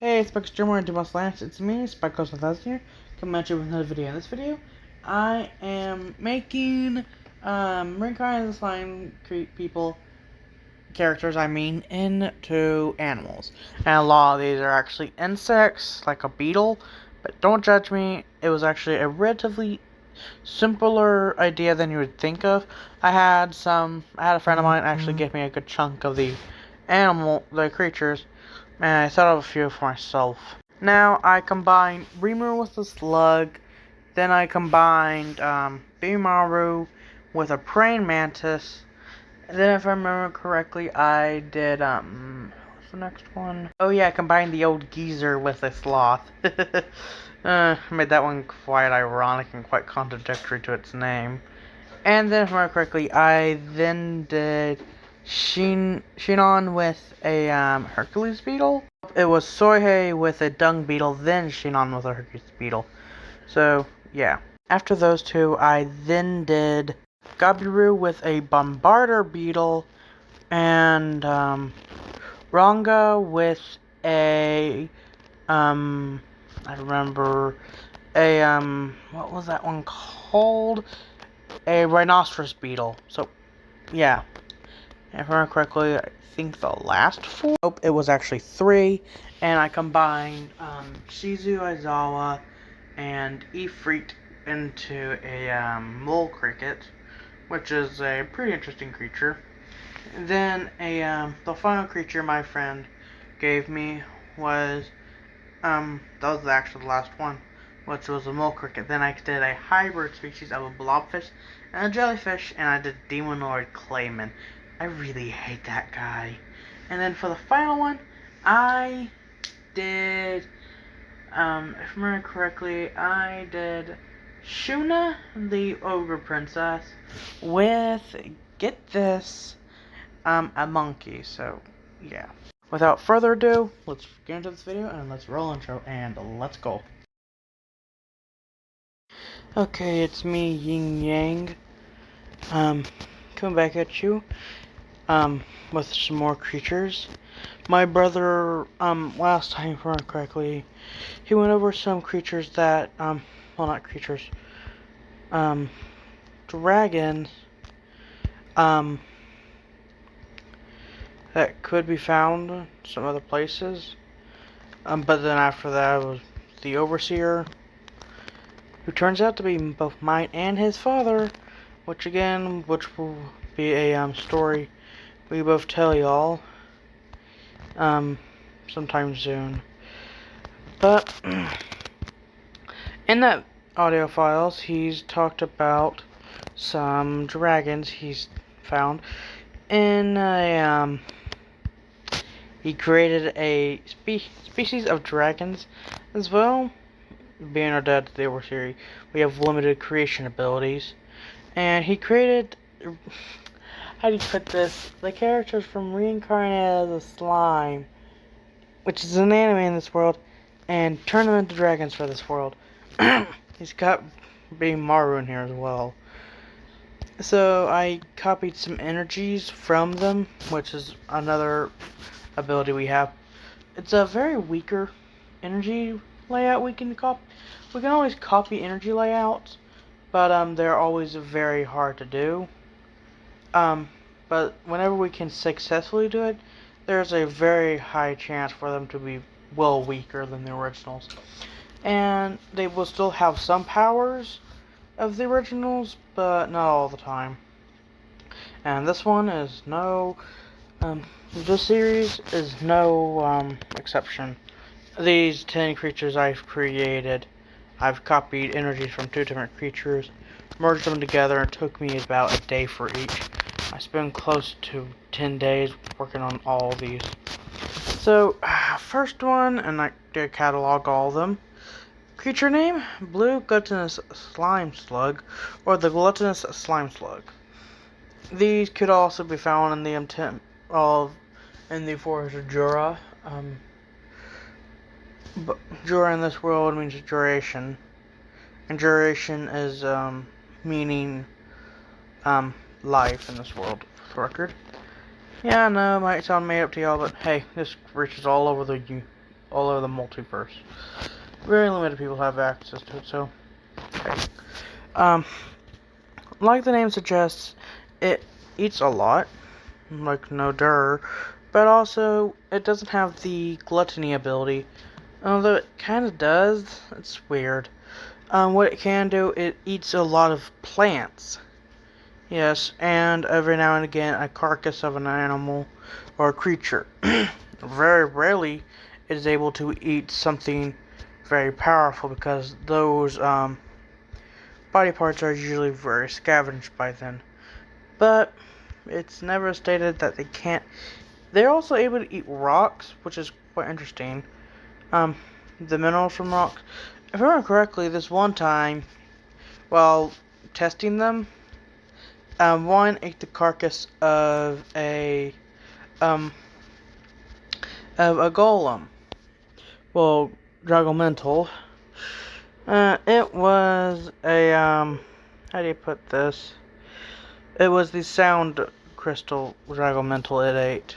Hey, it's Spike Streamer and Dumas Lance. It's me, Spike Ghost 1000 here, coming at you with another video. In this video, I am making Reincarnated slime people characters, into animals. And a lot of these are actually insects, like a beetle, but don't judge me. It was actually a relatively simpler idea than you would think of. I had a friend of mine actually give me a good chunk of the creatures, and I thought of a few for myself. Now I combined Rimuru with the slug, then I combined Bimaru with a praying mantis, and then if I remember correctly I did what's the next one? Oh yeah, I combined the old geezer with a sloth. Made that one quite ironic and quite contradictory to its name. And then if I remember correctly, I then did Shin'en with a Hercules beetle. It was Soihei with a Dung Beetle, then Shin'en with a Hercules beetle. So, yeah. After those two, I then did Gabiru with a Bombarder beetle, and Ranga with a I remember a what was that one called? A Rhinoceros beetle. So, yeah. If I remember correctly, I think the last four? Nope, it was actually 3. And I combined Shizu Aizawa and Efreak into a mole cricket, which is a pretty interesting creature. And then the final creature my friend gave me was that was actually the last one, which was a mole cricket. Then I did a hybrid species of a blobfish and a jellyfish, and I did Demonoid Clayman. I really hate that guy. And then for the final one, I did, if I remember correctly, I did Shuna, the Ogre Princess, with, get this, a monkey. So, yeah. Without further ado, let's get into this video, and let's roll intro, and let's go. Okay, it's me, Yin Yang, coming back at you, with some more creatures. My brother, last time, if I remember correctly, he went over some creatures that, well, not creatures, dragons, that could be found some other places. But then after that was the Overseer, who turns out to be both mine and his father, which will be a story we both tell y'all sometime soon. But in that audio files, he's talked about some dragons he's found in a he created a species of dragons as well. Being our dad to the Overseer, we have limited creation abilities, and he created, how do you put this, the characters from Reincarnated as a slime, which is an anime in this world, and turned them into dragons for this world. He's got Maru in here as well. So I copied some energies from them, which is another ability we have. It's a very weaker energy layout we can copy. We can always copy energy layouts, but they're always very hard to do. But whenever we can successfully do it, there's a very high chance for them to be well weaker than the originals. And they will still have some powers of the originals, but not all the time. And this one is this series is no exception. These 10 creatures I've created, I've copied energies from 2 different creatures, merged them together, and it took me about a day for each. I spent close to 10 days working on all these. So, first one, and I did catalog all of them. Creature name, Blue Gluttonous Slime Slug, or the Gluttonous Slime Slug. These could also be found in the in the forest of Jura. But Jura in this world means duration, and duration is meaning life in this world, for the record. Yeah, I know, it might sound made up to y'all, but hey, this reaches all over all over the multiverse. Very limited people have access to it, so okay. Like the name suggests, it eats a lot, like no dur, but also it doesn't have the gluttony ability. Although it kind of does, it's weird. What it can do, it eats a lot of plants. Yes, and every now and again a carcass of an animal or a creature. Very rarely it is able to eat something very powerful because those body parts are usually very scavenged by then. But it's never stated that they can't. They're also able to eat rocks, which is quite interesting. The minerals from rocks. If I remember correctly, this one time, while testing them, one ate the carcass of a golem. Well, Dragomental. It was a how do you put this? It was the sound crystal Dragomental it ate.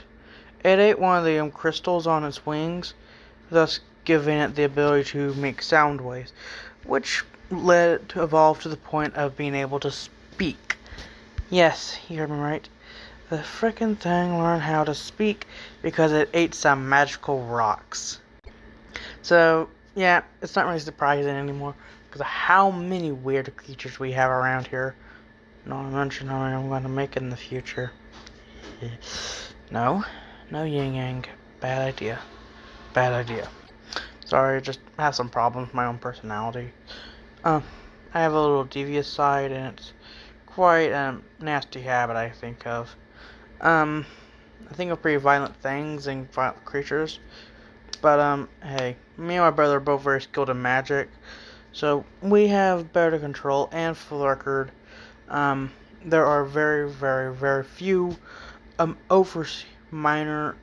It ate one of the crystals on its wings, thus giving it the ability to make sound waves, which led it to evolve to the point of being able to speak. Yes, you heard me right. The frickin' thing learned how to speak because it ate some magical rocks. So, yeah, it's not really surprising anymore because of how many weird creatures we have around here. Not to mention how I'm going to make it in the future. No yin yang. Bad idea. Bad idea. Sorry, just have some problems with my own personality. I have a little devious side, and it's quite a nasty habit I think of. I think of pretty violent things and violent creatures. But, hey, me and my brother are both very skilled in magic, so we have better control, and for the record, there are very, very, very few, minor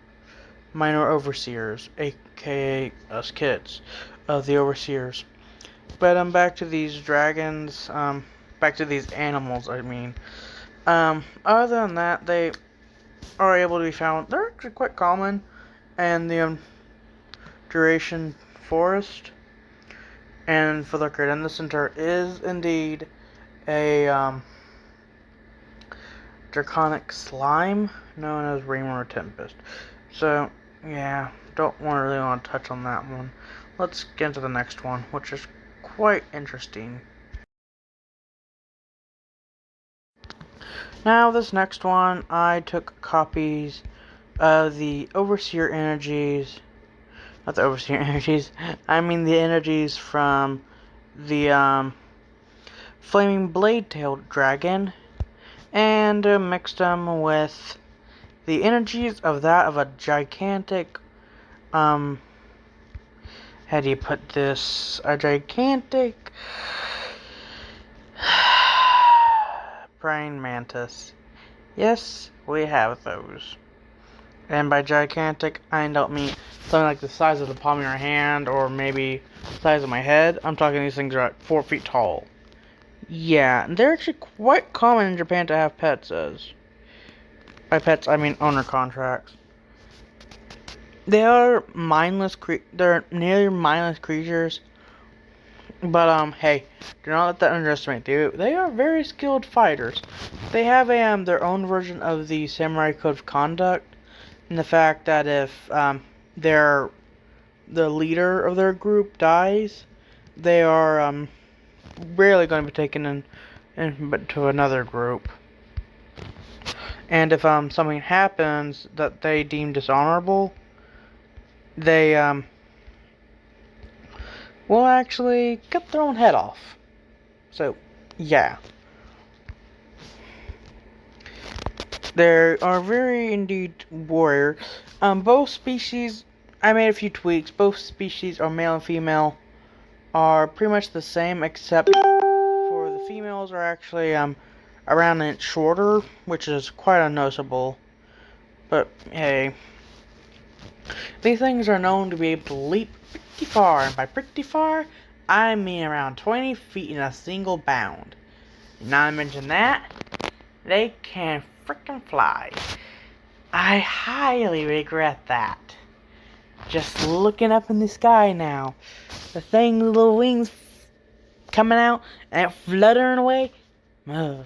overseers, aka us kids, of the overseers. But, back to these dragons, back to these animals, I mean. Other than that, they are able to be found, they're actually quite common, and the, Duration Forest, and for the record, in the center is indeed a draconic slime known as Reincarnated Tempest. So yeah, don't really want to touch on that one. Let's get into the next one, which is quite interesting. Now this next one, I took copies of the Overseer energies. Not the Overseer energies. I mean the energies from the Flaming Blade-tailed Dragon, and mixed them with the energies of that of a gigantic, how do you put this? A gigantic praying mantis. Yes, we have those. And by gigantic, I don't mean something like the size of the palm of your hand, or maybe the size of my head. I'm talking these things are like 4 feet tall. Yeah, they're actually quite common in Japan to have pets as. By pets, I mean owner contracts. They are they're nearly mindless creatures. But, hey, do not let that underestimate. They are very skilled fighters. They have their own version of the Samurai Code of Conduct. And the fact that if the leader of their group dies, they are rarely going to be taken in to another group. And if something happens that they deem dishonorable, they will actually cut their own head off. So, yeah. They are very indeed warrior. Both species, I made a few tweaks. Both species, are male and female, are pretty much the same, except for the females are actually around an inch shorter, which is quite unnoticeable. But hey, these things are known to be able to leap pretty far, and by pretty far, I mean around 20 feet in a single bound. Not to mention that, they can frickin' fly. I highly regret that. just looking up in the sky now. The thing, the little wings coming out and fluttering away. Ugh.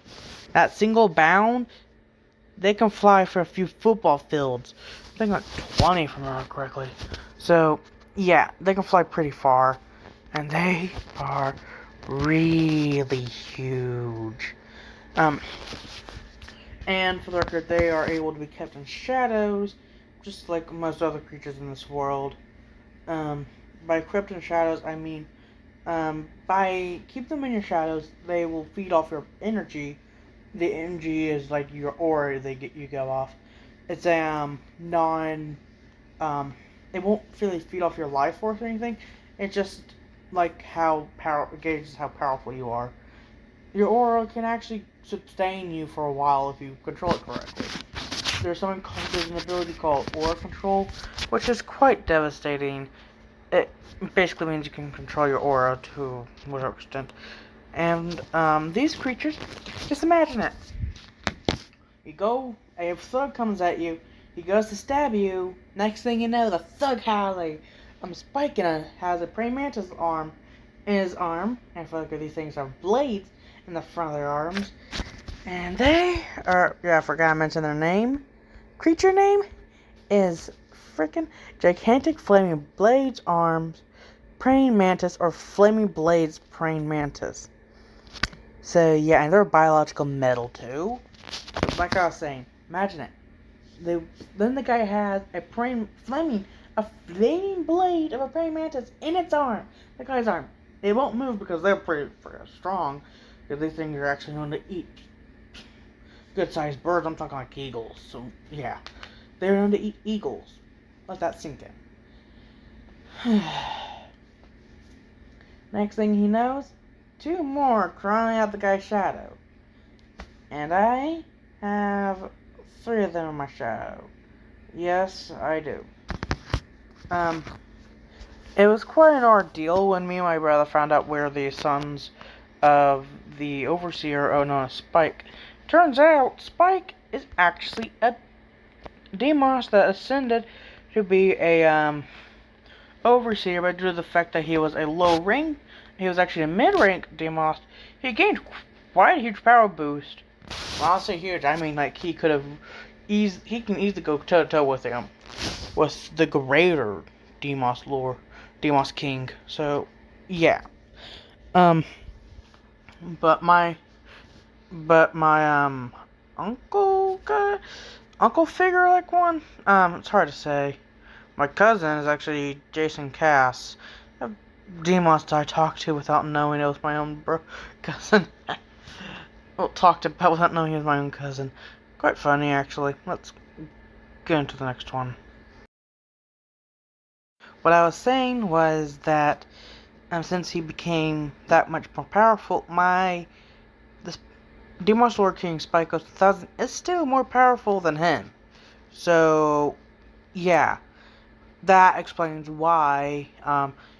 That single bound, they can fly for a few football fields. I think like 20 if I remember correctly. So, yeah, they can fly pretty far. And they are really huge. And for the record, they are able to be kept in shadows, just like most other creatures in this world. By kept in shadows, I mean, by keep them in your shadows, they will feed off your energy. The energy is like your aura you go off. It's a it won't really feed off your life force or anything. It's just like it gauges how powerful you are. Your aura can actually sustain you for a while if you control it correctly. There's an ability called aura control, which is quite devastating. It basically means you can control your aura to whatever extent. And these creatures, just imagine it. A thug comes at you, he goes to stab you, next thing you know, the thug has a spike has a praying mantis arm in his arm, and for these things have blades in the front of their arms, and they are, I forgot to mention their name. Creature name is frickin' Gigantic Flaming Blades Arms Praying Mantis, or Flaming Blades Praying Mantis. So yeah, and they're biological metal too. Like I was saying, imagine it. Then the guy has a flaming blade of a praying mantis in its arm. The guy's arm. They won't move because they're pretty strong. Because these things are actually going to eat good-sized birds. I'm talking like eagles. So yeah, they're going to eat eagles. Let that sink in. Next thing he knows, 2 more crawling out the guy's shadow. And I have 3 of them in my shadow. Yes, I do. It was quite an ordeal when me and my brother found out where the sons of the Overseer are known as Spike. Turns out, Spike is actually a Demos that ascended to be a, Overseer, but due to the fact that he was a low rank, he was actually a mid-rank Demos, he gained quite a huge power boost. When I say huge, I mean like he can easily go toe-to-toe with him, with the greater Demos Lord, Demos King. So, yeah. But my uncle figure like one. It's hard to say. My cousin is actually Jason Cass, a Demos that I talked to without knowing it was my own cousin. Well, talked about without knowing he was my own cousin. Quite funny, actually. Let's get into the next one. What I was saying was that since he became that much more powerful, this Demos Lord King Spike 1000 is still more powerful than him. So, yeah. That explains why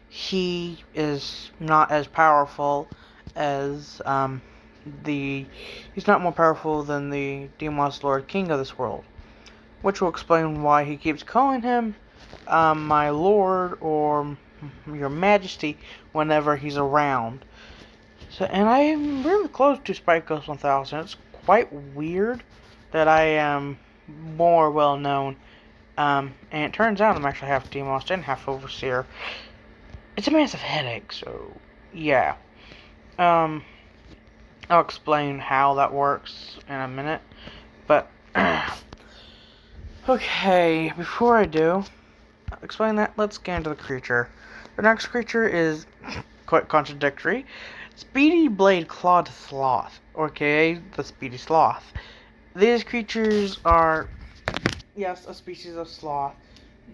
he is not as powerful as he's not more powerful than the Demos Lord King of this world, which will explain why he keeps calling him my lord or your majesty whenever he's around. So, and I am really close to Spike 1000. It's quite weird that I am more well known. And it turns out I'm actually half Demos and half Overseer. It's a massive headache, so yeah. I'll explain how that works in a minute. But okay, before I do explain that, let's get into the creature. The next creature is quite contradictory. Speedy Bladeclawed Sloth, aka the Speedy Sloth. These creatures are, yes, a species of sloth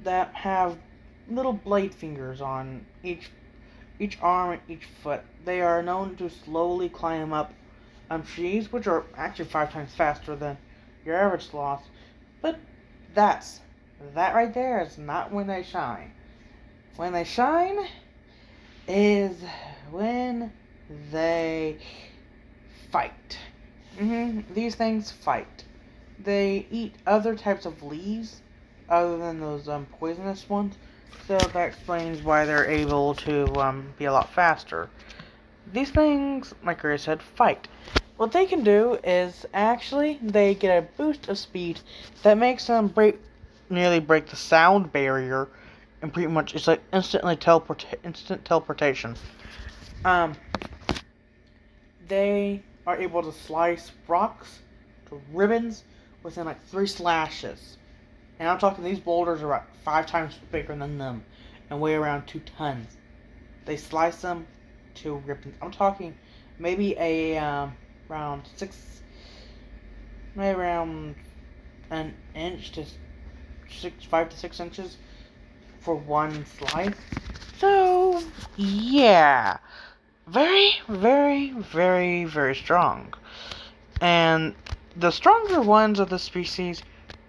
that have little blade fingers on each arm and each foot. They are known to slowly climb up trees, which are actually 5 times faster than your average sloth. But that right there is not when they shine. When they shine is when they fight. These things fight. They eat other types of leaves other than those poisonous ones. So that explains why they're able to be a lot faster. These things, like I said, fight. What they can do is actually they get a boost of speed that makes them nearly break the sound barrier, and pretty much it's like instant teleportation. They are able to slice rocks to ribbons within like 3 slashes. And I'm talking these boulders are about 5 times bigger than them and weigh around 2 tons. They slice them to ribbons. I'm talking maybe around an inch to 5 to 6 inches for one slice. So yeah, very, very, very, very strong. And the stronger ones of the species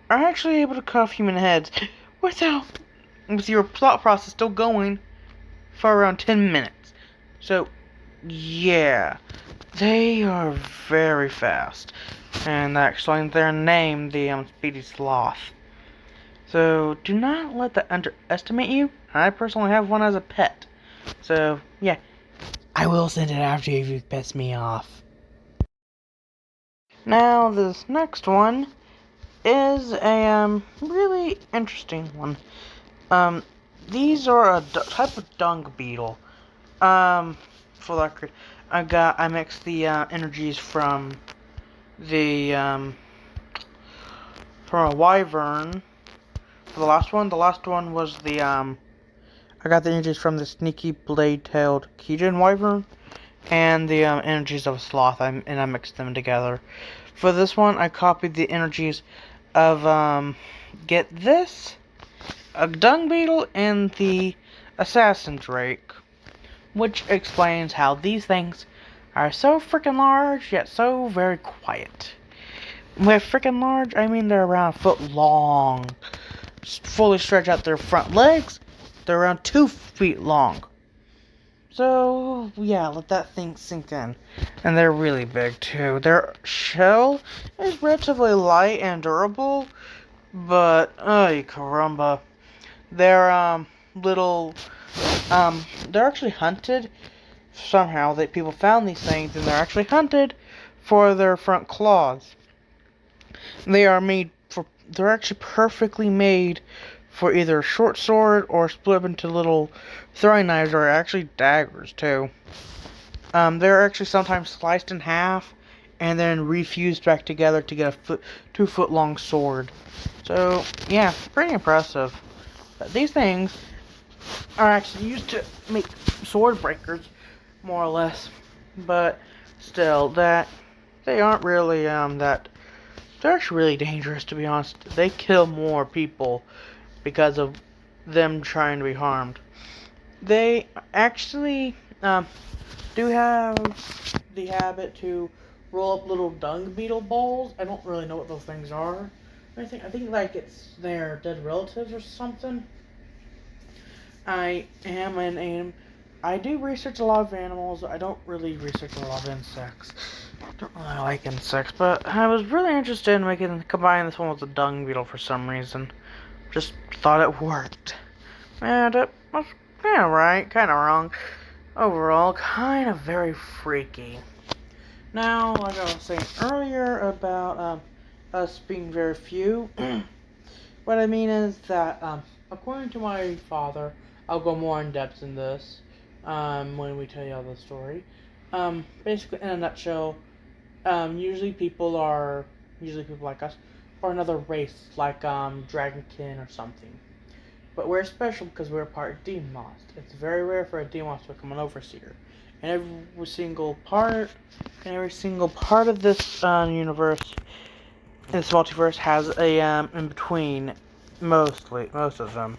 are actually able to cut off human heads with your thought process still going for around 10 minutes. So, yeah, they are very fast. And that explains their name, the Speedy Sloth. So, do not let that underestimate you. I personally have one as a pet. So, yeah, I will send it after you if you piss me off. Now, this next one is a really interesting one. These are a type of Dung Beetle. For the record, I mixed the energies from the from a wyvern for the last one. The last one was the I got the energies from the sneaky blade-tailed Kijin wyvern and the energies of a sloth, and I mixed them together. For this one, I copied the energies of get this, a Dung Beetle and the Assassin Drake, which explains how these things are so freaking large yet so very quiet. With freaking large, I mean they're around a foot long. Fully stretch out their front legs, they're around 2 feet long. So, yeah, let that thing sink in. And they're really big, too. Their shell is relatively light and durable, but, ay caramba. They're, they're actually hunted. Somehow, that people found these things, and they're actually hunted for their front claws. They're actually perfectly made for either a short sword or split up into little throwing knives, or actually daggers too. They're actually sometimes sliced in half and then refused back together to get a 2 foot long sword. So yeah, pretty impressive. But these things are actually used to make sword breakers, more or less. But still, that they aren't really that. They're actually really dangerous, to be honest. They kill more people because of them trying to be harmed. They actually do have the habit to roll up little dung beetle balls. I don't really know what those things are. I think like it's their dead relatives or something. I do research a lot of animals. I don't really research a lot of insects. I don't really like insects, but I was really interested in combining this one with the dung beetle for some reason. Just thought it worked. And it was kind of right, kind of wrong. Overall, kind of very freaky. Now, like I was saying earlier about us being very few, what I mean is that, according to my father, I'll go more in depth in this when we tell you the story. Basically, in a nutshell, usually people like us, or another race, like Dragonkin or something. But we're special because we're part Demost. It's very rare for a Demost to become an Overseer. And every single part of this universe, this multiverse, has a in between. Most of them,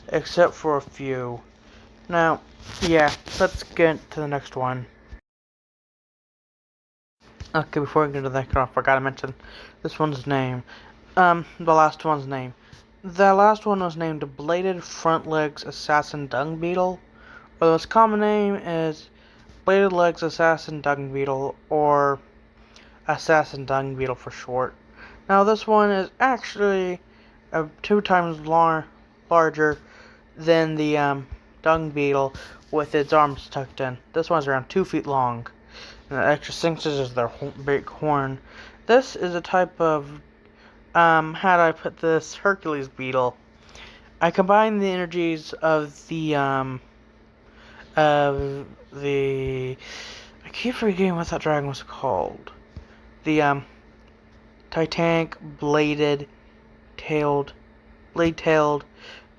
except for a few. Now, yeah, let's get to the next one. Okay, before we get to that, I forgot to mention this one's name. The last one's name. The last one was named Bladed Front Legs Assassin Dung Beetle. Or the most common name is Bladed Legs Assassin Dung Beetle, or Assassin Dung Beetle for short. Now, this one is actually 2 times larger than the Dung Beetle with its arms tucked in. This one's around 2 feet long. And the extra 6 inches is their big horn. This is a type of, how do I put this, Hercules beetle. I combine the energies of the, I keep forgetting what that dragon was called. The, Titanic blade-tailed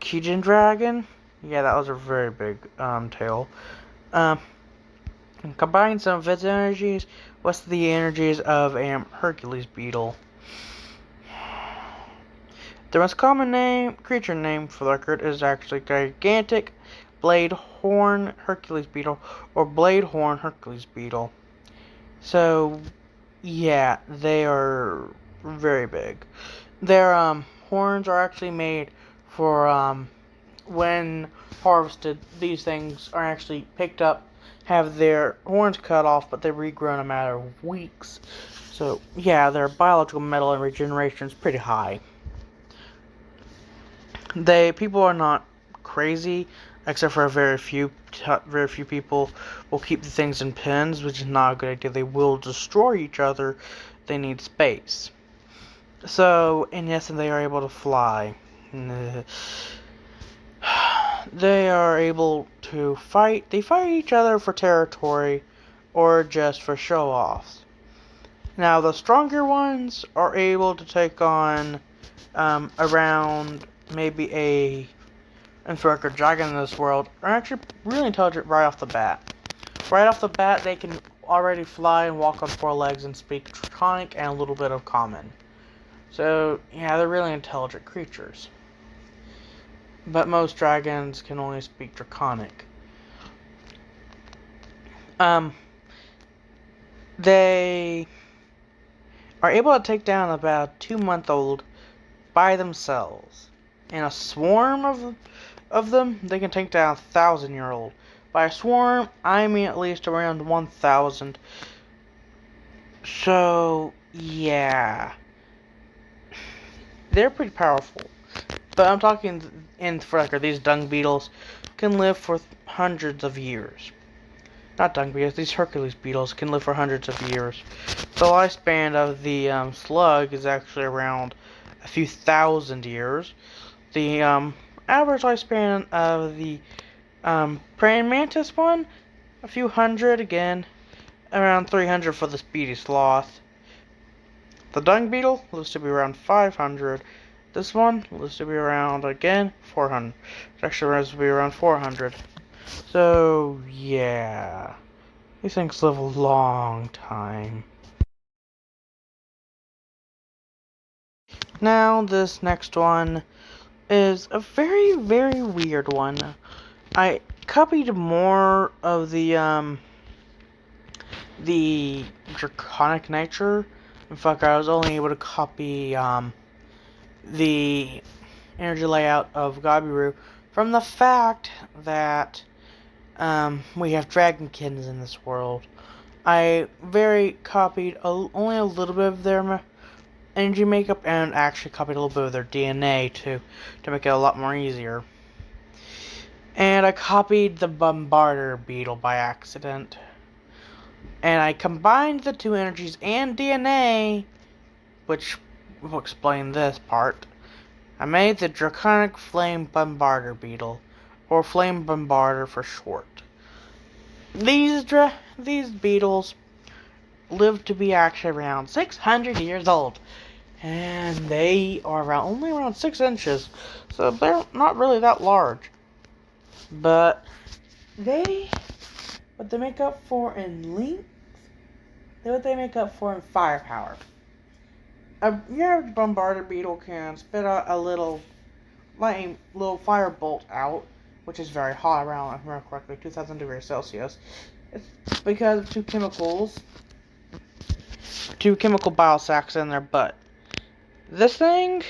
Kijin dragon. Yeah, that was a very big, tail. And combine some of its energies with the energies of a Hercules beetle. The most common creature name for the record is actually gigantic blade horn Hercules beetle or blade horn Hercules beetle. So, yeah, they are very big. Their horns are actually made for when harvested. These things are actually picked up, have their horns cut off, but they regrow in a matter of weeks. So, yeah, their biological metal and regeneration is pretty high. People are not crazy, except for very few people will keep the things in pens, which is not a good idea. They will destroy each other. They need space. So, and yes, and they are able to fly. They are able to fight. They fight each other for territory or just for show-offs. Now, the stronger ones are able to take on around maybe a Efreak dragon in this world are actually really intelligent right off the bat. Right off the bat, they can already fly and walk on 4 legs and speak Draconic and a little bit of Common. So, yeah, they're really intelligent creatures. But most dragons can only speak Draconic. They are able to take down about a 2-month-old by themselves. In a swarm of them, they can take down a 1,000-year-old. By a swarm, I mean at least around 1,000. So, yeah. They're pretty powerful. But I'm talking in Efreak, these dung beetles can live for hundreds of years. Not dung beetles, these Hercules beetles can live for hundreds of years. The lifespan of the slug is actually around a few thousand years. The average lifespan of the praying mantis one, a few hundred, again, around 300 for the Speedy Sloth. The Dung Beetle lives to be around 500. This one lives to be around, again, 400. It actually lives to be around 400. So, yeah. These things live a long time. Now, this next one is a very, very weird one. I copied more of the draconic nature. In fact, I was only able to copy the energy layout of Gabiru from the fact that we have dragonsons in this world. I copied only a little bit of their energy makeup and actually copied a little bit of their DNA to make it a lot more easier. And I copied the Flamebomber Beetle by accident. And I combined the 2 energies and DNA, which will explain this part. I made the Draconic Flamebomber Beetle, or Flamebomber for short. These beetles live to be actually around 600 years old. And they are only around 6 inches, so they're not really that large. But what they make up for in length, what they make up for in firepower. Your average Bombarder Beetle can spit out a little fire bolt out, which is very hot, around, if I remember correctly, 2,000 degrees Celsius. It's because of two chemical bile sacs in their butt. This thing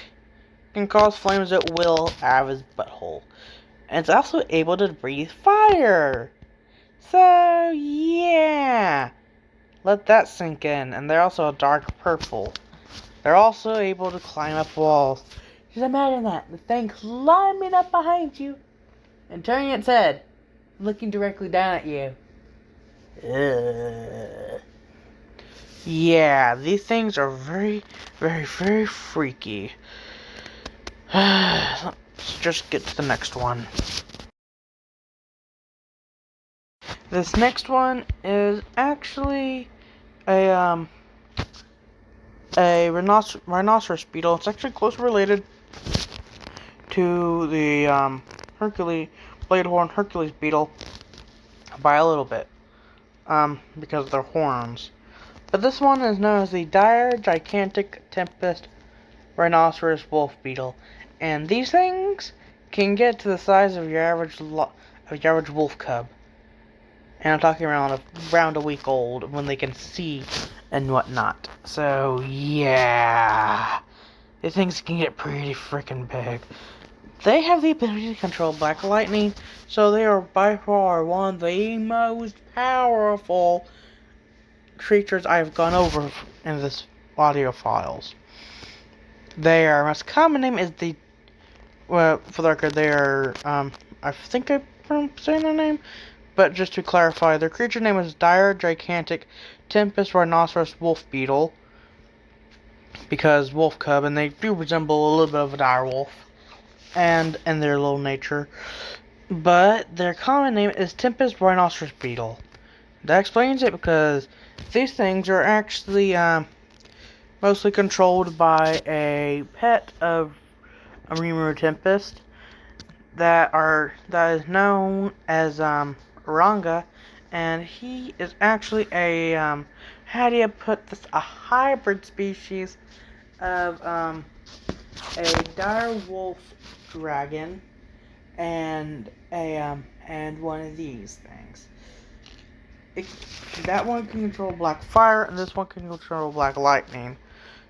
can cause flames at will out of his butthole. And it's also able to breathe fire. So, yeah. Let that sink in. And they're also a dark purple. They're also able to climb up walls. Just imagine that. The thing climbing up behind you. and turning its head, looking directly down at you. Yeah, these things are very, very, very freaky. Let's just get to the next one. This next one is actually a rhinoceros beetle. It's actually closely related to the Bladehorn Hercules beetle by a little bit, because of their horns. But this one is known as the dire, gigantic, Tempest rhinoceros wolf beetle, and these things can get to the size of your average wolf cub. And I'm talking around a week old when they can see and whatnot. So yeah, these things can get pretty freaking big. They have the ability to control black lightning, so they are by far one of the most powerful creatures I've gone over in this audio files. Their most common name is for the record, they are, I think I'm saying their name, but just to clarify, their creature name is dire, gigantic, Tempest rhinoceros wolf beetle, because wolf cub, and they do resemble a little bit of a dire wolf, and in their little nature. But their common name is Tempest rhinoceros beetle. That explains it, because these things are actually mostly controlled by a pet of a Tempest that is known as Ranga, and he is actually a how do you put this, a hybrid species of a dire wolf dragon and and one of these things. That one can control black fire, and this one can control black lightning.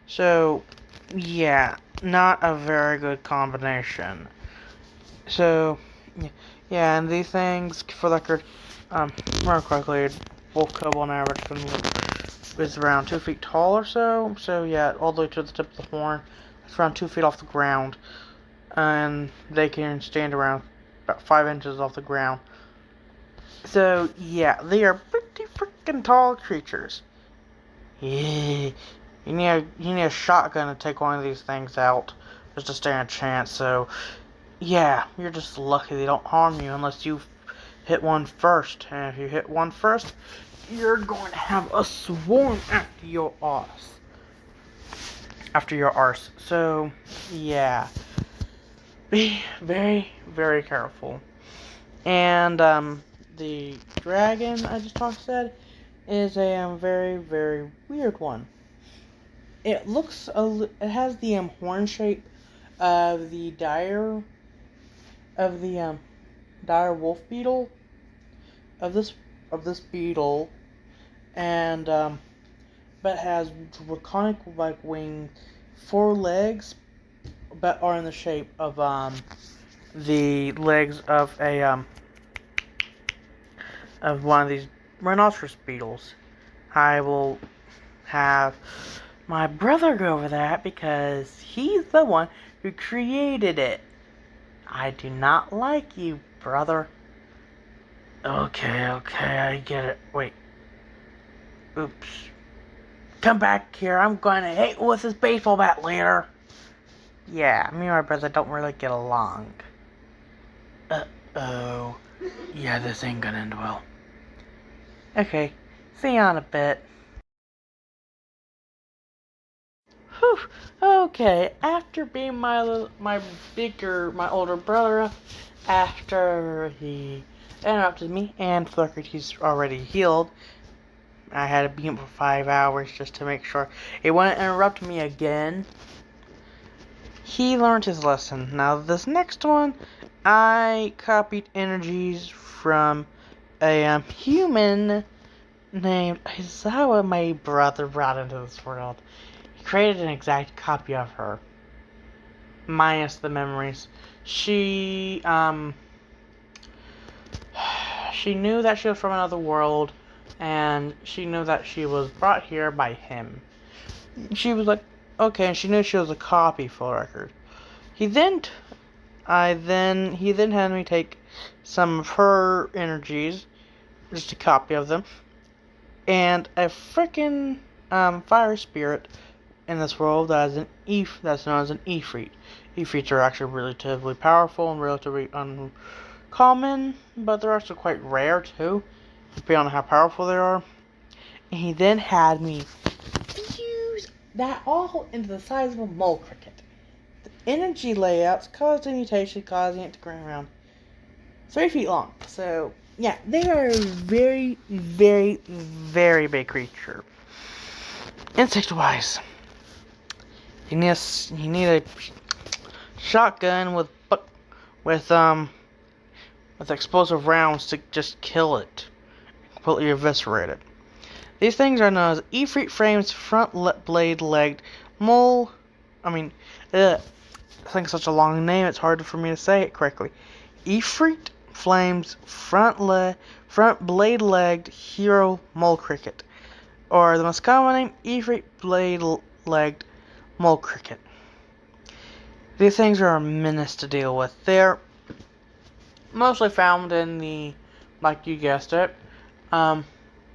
So, yeah, not a very good combination. So, yeah, and these things, for the record, remember correctly, wolf cub on average is around 2 feet tall or so. So, yeah, all the way to the tip of the horn. It's around 2 feet off the ground. And they can stand around about 5 inches off the ground. So, yeah, they are pretty freaking tall creatures. Yeah, you need a shotgun to take one of these things out just to stand a chance. So, yeah, you're just lucky they don't harm you unless you hit one first. And if you hit one first, you're going to have a swarm after your arse. So, yeah, be very, very careful. And the dragon I just said is a very, very weird one. It has the horn shape of the dire wolf beetle of this beetle, and but has draconic like wings, 4 legs, but are in the shape of the legs of one of these rhinoceros beetles. I will have my brother go over that because he's the one who created it. I do not like you, brother. Okay, I get it. Wait. Oops. Come back here. I'm going to hit with this baseball bat later. Yeah, me and my brother don't really get along. Uh-oh. Yeah, this ain't gonna end well. Okay, see you in a bit. Whew. Okay, after being my older brother, after he interrupted me, and for the record, he's already healed. I had to beat him for 5 hours just to make sure he wouldn't interrupt me again. He learned his lesson. Now, this next one, I copied energies from a human named Aizawa, my brother brought into this world. He created an exact copy of her, minus the memories. She knew that she was from another world, and she knew that she was brought here by him. She was like, okay, and she knew she was a copy, for the record. He then had me take some of her energies, just a copy of them, and a freaking fire spirit in this world that's known as an Efreak. Efreaks are actually relatively powerful and relatively uncommon, but they're also quite rare too, depending on how powerful they are. And he then had me fuse that all into the size of a mole cricket. The energy layouts caused a mutation, causing it to grow around 3 feet long. So, yeah, they are a very, very, very big creature. Insect-wise, you need a shotgun with explosive rounds to just kill it, completely eviscerate it. These things are known as Efreak frames, front blade-legged mole. I think such a long name, it's hard for me to say it correctly. Efreak Flames front blade-legged hero mole cricket, or the most common name, Efreak blade-legged mole cricket. These things are a menace to deal with. They're mostly found in the, like you guessed it, the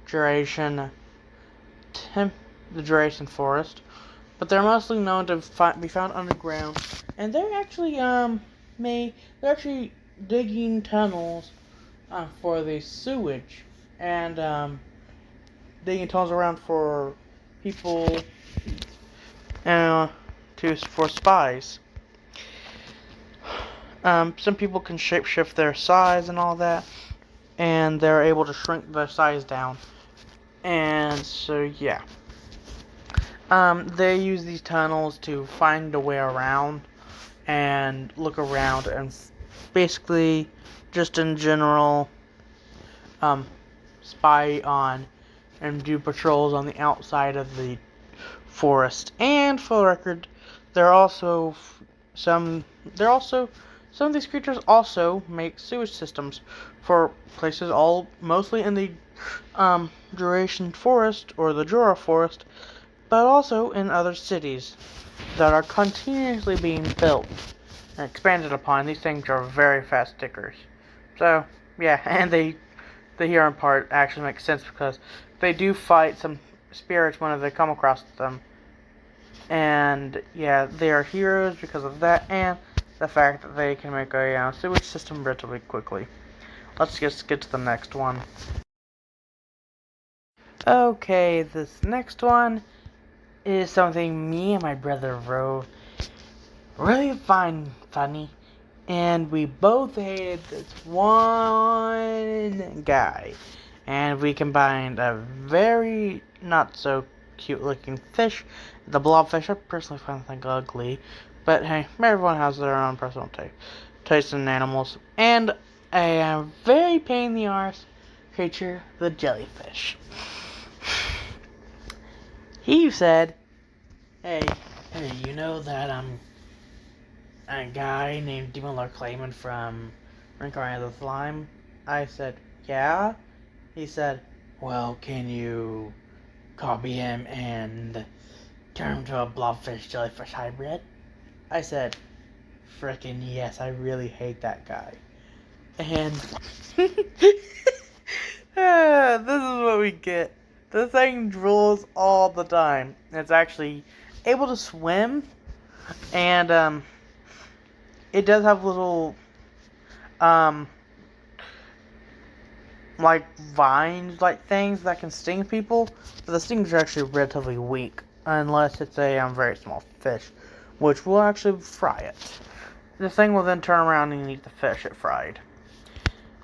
duration forest, but they're mostly known to be found underground, and they're actually digging tunnels for the sewage, and digging tunnels around for people, for spies. Some people can shapeshift their size and all that, and they're able to shrink their size down. And so, yeah. They use these tunnels to find a way around and look around and basically, just in general, spy on and do patrols on the outside of the forest. And for the record, some of these creatures also make sewage systems for places mostly in the duration forest or the Jura forest, but also in other cities that are continuously being built and expanded upon. These things are very fast stickers. So, yeah, and the hero part actually makes sense because they do fight some spirits whenever they come across them. And, yeah, they are heroes because of that, and the fact that they can make a sewage system relatively quickly. Let's just get to the next one. Okay, this next one is something me and my brother wrote really funny, and we both hated this one guy, and we combined a very not so cute looking fish, the blobfish. I personally find the thing ugly, but hey, everyone has their own personal taste in animals, and a very pain in the arse creature, the jellyfish. He said, hey, you know that a guy named Demon Lord Clayman from Reincarnated Slime? I said, yeah. He said, well, can you copy him and turn him to a blobfish jellyfish hybrid? I said, frickin' yes, I really hate that guy. And this is what we get. The thing drools all the time. It's actually able to swim, and it does have little like vines like things that can sting people, but the stings are actually relatively weak unless it's a very small fish, which will actually fry it. The thing will then turn around and eat the fish it fried.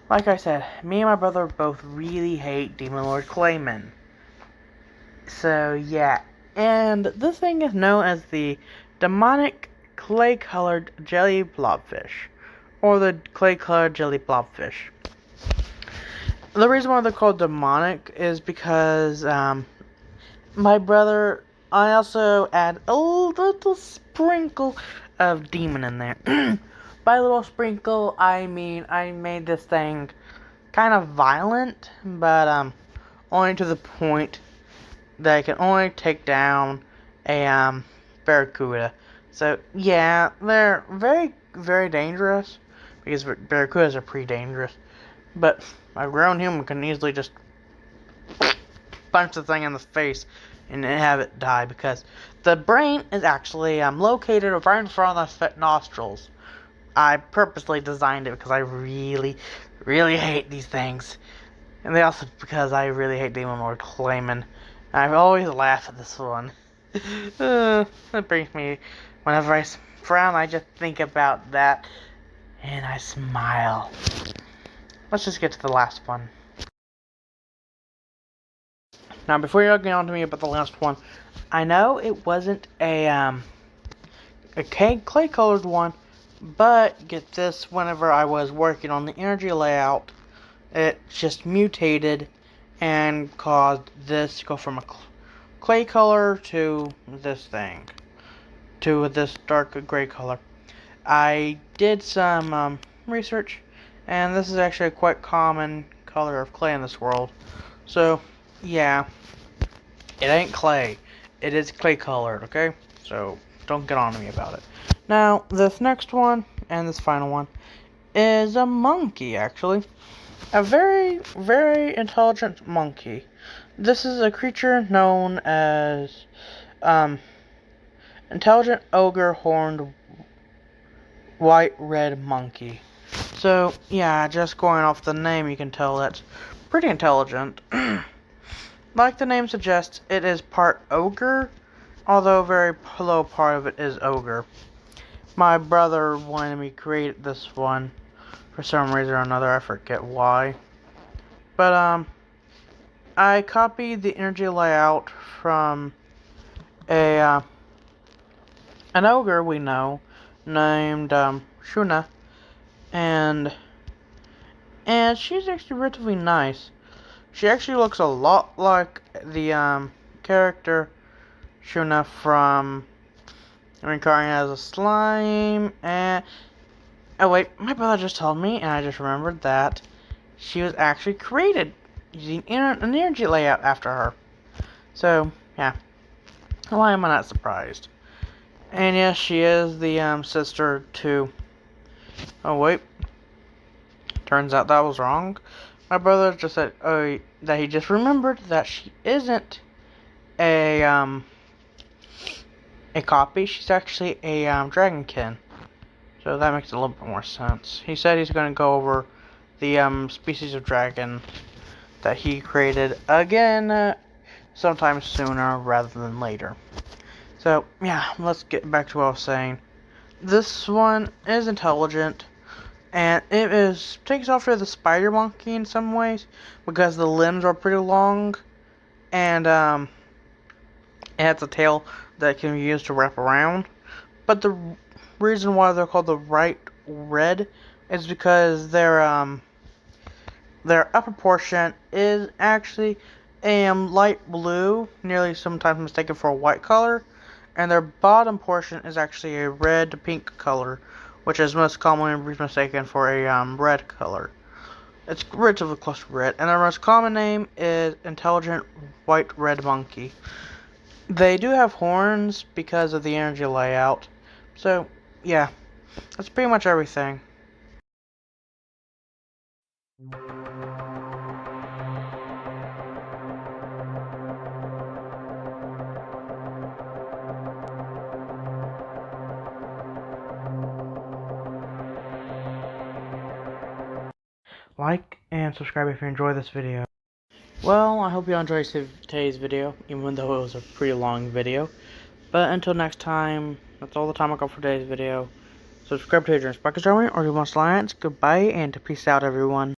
Like I said, me and my brother both really hate Demon Lord Clayman. So, yeah. And this thing is known as the demonic clay-colored jelly blobfish, or the clay-colored jelly blobfish. The reason why they're called demonic is because my brother, I also add a little sprinkle of demon in there. By a little sprinkle, I mean I made this thing kind of violent, but only to the point that I can only take down a barracuda. So yeah, they're very, very dangerous because barracudas are pretty dangerous. But a grown human can easily just punch the thing in the face and have it die, because the brain is actually located right in front of the nostrils. I purposely designed it because I really, really hate these things. And they also, because I really hate Demon Lord Clayman. I always laugh at this one. That brings me, whenever I frown, I just think about that, and I smile. Let's just get to the last one. Now, before you're getting on to me about the last one, I know it wasn't a clay-colored one, but get this, whenever I was working on the energy layout, it just mutated and caused this to go from a clay color to this thing, to this dark gray color. I did some research, and this is actually a quite common color of clay in this world. So, yeah, it ain't clay. It is clay colored, okay? So, don't get on to me about it. Now, this next one, and this final one, is a monkey, actually. A very, very intelligent monkey. This is a creature known as intelligent ogre horned white-red monkey. So, yeah, just going off the name, you can tell that's pretty intelligent. Like the name suggests, it is part ogre, although a very low part of it is ogre. My brother wanted me to create this one for some reason or another. I forget why. But, I copied the energy layout from an ogre we know named Shin'en, and she's actually relatively nice. She actually looks a lot like the character Shin'en from Reincarnated as a slime. And oh wait, my brother just told me, and I just remembered that she was actually created using an energy layout after her. So yeah, why am I not surprised? And yes, she is the sister to. Oh wait, turns out that was wrong. My brother just said that he just remembered that she isn't a copy. She's actually a dragonkin. So that makes a little bit more sense. He said he's going to go over the species of dragon that he created again sometime sooner rather than later. So yeah, let's get back to what I was saying. This one is intelligent, and it takes after the spider monkey in some ways, because the limbs are pretty long, and it has a tail that can be used to wrap around. But the reason why they're called the bright red is because their upper portion is actually a light blue, nearly sometimes mistaken for a white color, and their bottom portion is actually a red to pink color, which is most commonly mistaken for a red color. It's relatively close to red, and their most common name is intelligent white-red monkey. They do have horns because of the energy layout. So, yeah, that's pretty much everything. Like and subscribe if you enjoy this video. Well, I hope you enjoyed today's video, even though it was a pretty long video. But until next time, that's all the time I got for today's video. Subscribe to Adrian's Bucket Drawing, or you want to Goodbye, and peace out, everyone.